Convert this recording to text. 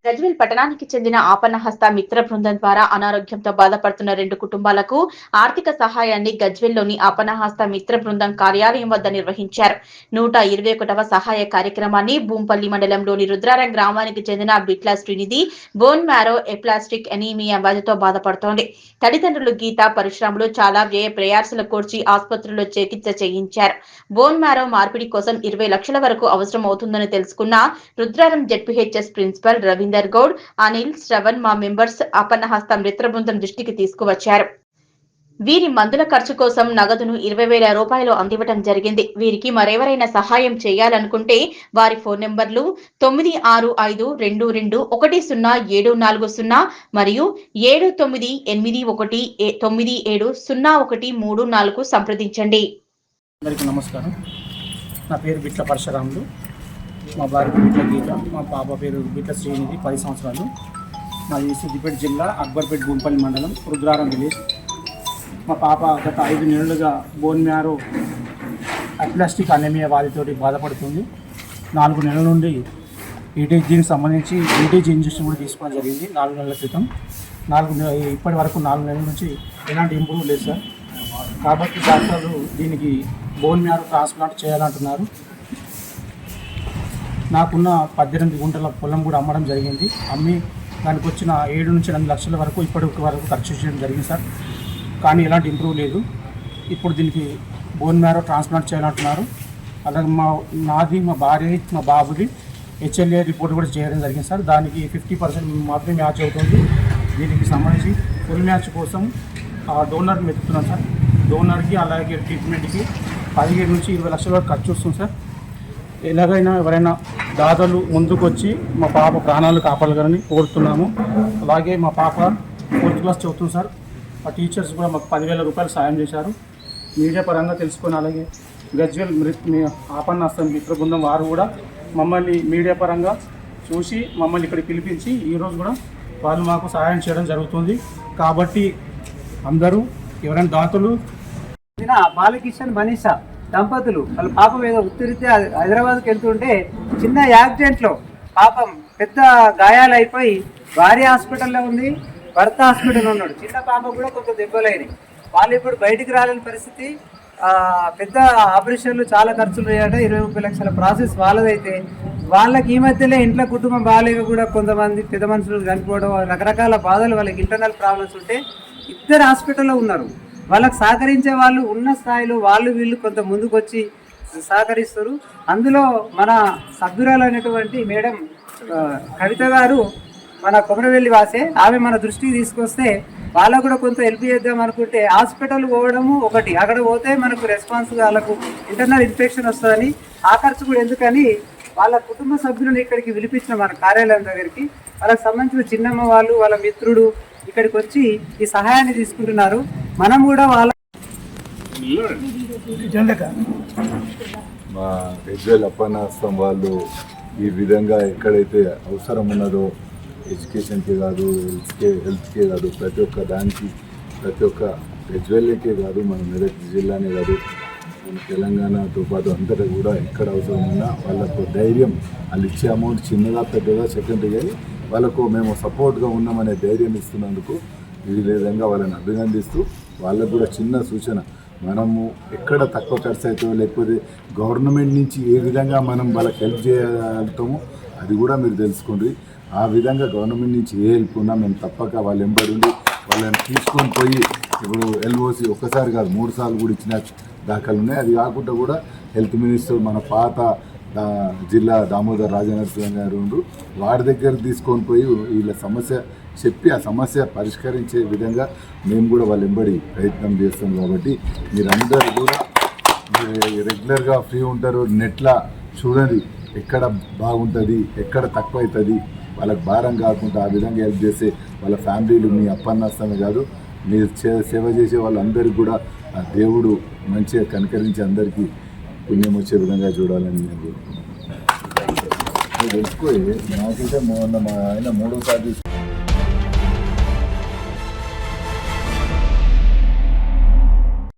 గజ్వేల్ పట్టణానికి చెందిన ఆపన్నహస్త మిత్ర బృందం ద్వారా అనారోగ్యంతో బాధపడుతున్న 2 కుటుంబాలకు ఆర్థిక సహాయాన్ని గజ్వేల్లోని ఆపన్నహస్త మిత్ర బృందం కార్యాలయం వద్ద నిర్వహించారు. 121వ సహాయ కార్యక్రమాన్ని భూంపల్లి మండలంలోని రుద్రారం గ్రామానికి చెందిన బిట్ల Srinidhi bone marrow aplastic anaemia వ్యాధితో బాధపడుతోంది. తల్లిదండ్రులు గీత పరశురాములు చాలా వ్యయ ప్రయాసాలు కోర్చి ఆసుపత్రిలో చికిత్స చేయించారు. బోన్ మ్యారో మార్పిడి కోసం 20 లక్షల వరకు అవసరం అవుతుందని తెలుసుకున్న రుద్రారం జెడ్పీహెచ్ఎస్ ప్రిన్సిపల్ రవీందర్ గౌడ్, అనిల్, శ్రవణ్ మా మెంబర్స్ ఆపన్నహస్త మిత్ర బృందం దృష్టికి తీసుకువచ్చారు. వీరి మందుల ఖర్చు కోసం నగదును 20,000 రూపాయలు అందివ్వడం జరిగింది. వీరికి మరెవరైనా సహాయం చేయాలనుకుంటే వారి ఫోన్ నంబర్లు 9652210740 మరియు 7981970134 సంప్రదించండి. అందరికీ నమస్కారం. నా పేరు బిట్ల పరశురాములు, మా భార్య బిట్ల గీత, మా పాప పేరు బిట్ల శ్రీనిధి, 10 సంవత్సరాలు. మాది సిద్దిపేట జిల్లా అక్బర్పేట భూంపల్లి మండలం రుద్రారం విలేజ్. మా పాప గత 5 నెలలుగా బోన్ మ్యారో ఎప్లాస్టిక్ అనీమియా వ్యాధితోటి బాధపడుతుంది. 4 నెలల నుండి దీనికి సంబంధించి ఈటీజీ ఇంజెక్షన్ కూడా తీసుకోవడం జరిగింది 4 నెలల క్రితం. ఇప్పటి వరకు 4 నెలల నుంచి ఎలాంటి ఇంప్రూవ్ లేదు సార్. కాబట్టి డాక్టర్లు దీనికి బోన్ మ్యారో ట్రాన్స్ప్లాంట్ చేయాలంటున్నారు. నాకున్న 18 గుంటల పొలం కూడా అమ్మడం జరిగింది. అమ్మి దానికి వచ్చిన 7 నుంచి 8 లక్షల వరకు ఇప్పటి వరకు ఖర్చు చేయడం జరిగింది సార్. కానీ ఎలాంటి ఇంప్రూవ్ లేదు. ఇప్పుడు దీనికి బోన్ మ్యారో ట్రాన్స్ప్లాంట్ చేయాలంటున్నారు. అలాగే నాది, మా భార్య, మా బాబుది హెచ్ఎల్ఏ రిపోర్ట్ కూడా చేయడం జరిగింది సార్. దానికి 50% మాత్రమే మ్యాచ్ అవుతుంది. దీనికి సంబంధించి ఫుల్ మ్యాచ్ కోసం డోనర్ని వెతుకుతున్నాం సార్. డోనర్కి అలాగే ట్రీట్మెంట్కి 15 నుంచి 20 లక్షల వరకు ఖర్చు వస్తుంది సార్. ఎలాగైనా ఎవరైనా దాతలు ముందుకు వచ్చి మా పాప ప్రాణాలు కాపాడగలని కోరుతున్నాము. అలాగే మా పాప 4th క్లాస్ చదువుతుంది సార్. మా టీచర్స్ కూడా మాకు 10,000 రూపాయలు సాయం చేశారు. మీడియా పరంగా తెలుసుకొని అలాగే గజ్వేల్ ఆపన్నహస్త మిత్ర బృందం వారు కూడా మమ్మల్ని మీడియా పరంగా చూసి మమ్మల్ని ఇక్కడ పిలిపించి ఈరోజు కూడా వాళ్ళు మాకు సహాయం చేయడం జరుగుతుంది. కాబట్టి అందరూ ఎవరైనా దాతలు బాలకిషన్ మనీషా దంపతులు వాళ్ళ పాపం ఏదో ఉత్తరితే హైదరాబాద్కి వెళ్తుంటే చిన్న యాక్సిడెంట్లో పాపం పెద్ద గాయాలైపోయి భార్య హాస్పిటల్లో ఉంది, భర్త హాస్పిటల్లో ఉన్నాడు. చిన్న పాప కూడా కొంత దెబ్బలైనవి. వాళ్ళు ఇప్పుడు బయటికి రాలేని పరిస్థితి. పెద్ద ఆపరేషన్లు చాలా ఖర్చులు అయ్యాట. 20-30 లక్షల ప్రాసెస్ వాళ్ళదైతే వాళ్ళకి ఈ మధ్యలో ఇంట్లో కుటుంబం బాగాలేక కూడా కొంతమంది పెద్ద మనుషులు చనిపోవడం, రకరకాల బాధలు, వాళ్ళకి ఇంటర్నల్ ప్రాబ్లమ్స్ ఉంటే 2 హాస్పిటల్లో ఉన్నారు. వాళ్ళకి సహకరించే వాళ్ళు ఉన్న స్థాయిలో వాళ్ళు వీళ్ళు కొంత ముందుకు వచ్చి సహకరిస్తారు. అందులో మన సభ్యురాలైనటువంటి మేడం కవిత గారు మన కొమరవెల్లి వాసే, ఆమె మన దృష్టికి తీసుకొస్తే వాళ్ళకు కూడా కొంత హెల్ప్ చేద్దాం అనుకుంటే హాస్పిటల్ పోవడము ఒకటి, అక్కడ పోతే మనకు రెస్పాన్స్ వాళ్ళకు ఇంటర్నల్ ఇన్ఫెక్షన్ వస్తుందని ఆ ఖర్చు కూడా ఎందుకని వాళ్ళ కుటుంబ సభ్యులను ఇక్కడికి పిలిపించిన మన కార్యాలయం దగ్గరికి. వాళ్ళకి సంబంధించిన చిన్నమ్మ వాళ్ళు, వాళ్ళ మిత్రుడు ఇక్కడికి వచ్చి ఈ సహాయాన్ని తీసుకుంటున్నారు. మనం కూడా వాళ్ళ మా గజ్వేల్ ఆపన్నహస్తం వాళ్ళు ఈ విధంగా ఎక్కడైతే అవసరం ఉన్నదో ఎడ్యుకేషన్కే కాదు, హెల్త్కే కాదు, ప్రతి ఒక్క దానికి, ప్రతి ఒక్క గజ్వేల్కే కాదు, మన మెదక్ జిల్లానే కాదు, మన తెలంగాణతో పాటు అంతటా కూడా ఎక్కడ అవసరం ఉన్నా వాళ్ళకు ధైర్యం, వాళ్ళు ఇచ్చే అమౌంట్ చిన్నగా పెద్దగా సెకండరీ కానీ వాళ్ళకు మేము సపోర్ట్గా ఉన్నామనే ధైర్యం ఇస్తున్నందుకు ఈ విధంగా వాళ్ళని అభినందిస్తూ, వాళ్ళకు కూడా చిన్న సూచన, మనము ఎక్కడ తక్కువ ఖర్చు అవుతామో లేకపోతే గవర్నమెంట్ నుంచి ఏ విధంగా మనం వాళ్ళకి హెల్ప్ చేయగలుగుతామో అది కూడా మీరు తెలుసుకోండి. ఆ విధంగా గవర్నమెంట్ నుంచి ఏ హెల్ప్ ఉన్నా మేము తప్పక వాళ్ళు వెంబడి ఉండి వాళ్ళని తీసుకొని పోయి, ఇప్పుడు ఎల్ఓసి ఒక్కసారి కాదు 3 సార్లు కూడా ఇచ్చిన దాఖలు ఉన్నాయి. అది కాకుండా కూడా హెల్త్ మినిస్టర్ మన పాత జిల్లా దామోదర్ రాజనరసింహ గారు ఉండు, వాడి దగ్గర తీసుకొని పోయి వీళ్ళ సమస్య చెప్పి ఆ సమస్య పరిష్కరించే విధంగా మేము కూడా వాళ్ళు వెంబడి ప్రయత్నం చేస్తాం. కాబట్టి మీరందరూ కూడా రెగ్యులర్గా ఫ్రీ ఉంటారు, నెట్లా చూడండి ఎక్కడ బాగుంటుంది, ఎక్కడ తక్కువ అవుతుంది, వాళ్ళకి భారం కాకుండా ఆ విధంగా హెల్ప్ చేసే వాళ్ళ ఫ్యామిలీలు మీ ఆపన్నహస్తమే కాదు, మీరు సేవ చేసే వాళ్ళందరికీ కూడా ఆ దేవుడు మంచిగా కనికరించి అందరికీ పుణ్యం వచ్చే విధంగా చూడాలని నేను కోరుకుంటున్నాను. తెలుసుకో, నాకైతే మొన్న మా ఆయన 3వ సారి